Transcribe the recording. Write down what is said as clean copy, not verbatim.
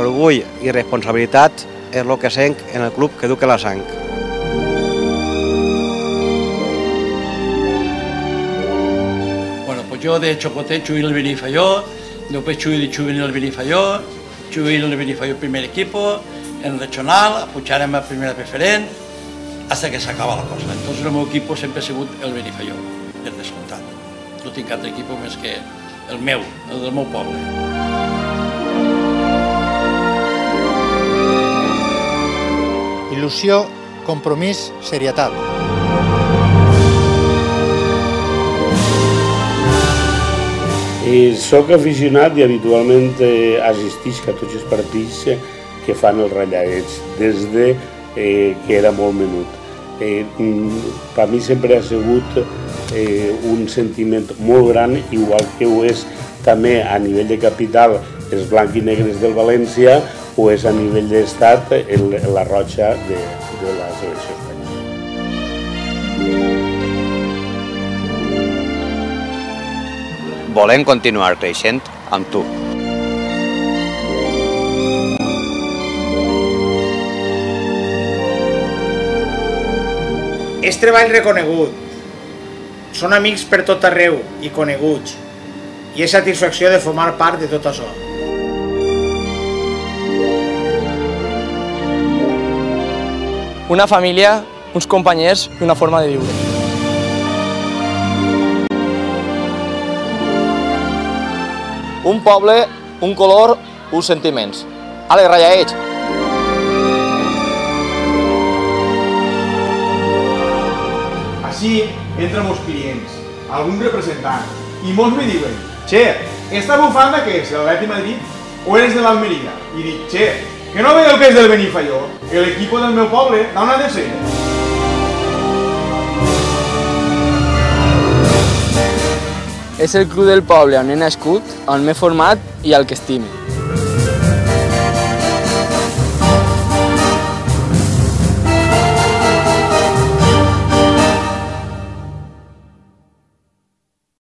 orgull i responsabilitat és el que sent en el club que duc a la sang. Bueno, pues yo de Chocoté jugué en el Benifaió, después jugué en el Benifaió, jugué en el Benifaió primer equipo, en el regional, pujarem a primera preferent, hasta que s'acaba la cosa. Entonces el meu equip sempre ha sigut el Benifaió, per descomptat. No tinc altre equip més que el meu, el del meu poble. Il·lusió, compromís, serietat. Soc aficionat i habitualment assistisc a tots els partits que fan els Rallaets, des que era molt menut. Per mi sempre ha sigut un sentiment molt gran, igual que ho és també a nivell de capital els blancs i negres del València o és a nivell d'estat la Roja de la selecció espanyola. Volem continuar creixent amb tu. És treball reconegut, són amics per tot arreu i coneguts, i és satisfacció de formar part de tot això. Una família, uns companys i una forma de viure. Un poble, un color, uns sentiments. Ale, Rallaets! Així entren molts clients, algun representant, i molts me diuen: «Che, esta bufanda què és, l'Atleti Madrid o eres de l'Almeria?» I dic: «Che, que no veieu que és del Benifaió? L'equip del meu poble d'on ha de ser?» És el club del poble on he nascut, on m'he format i al que estime.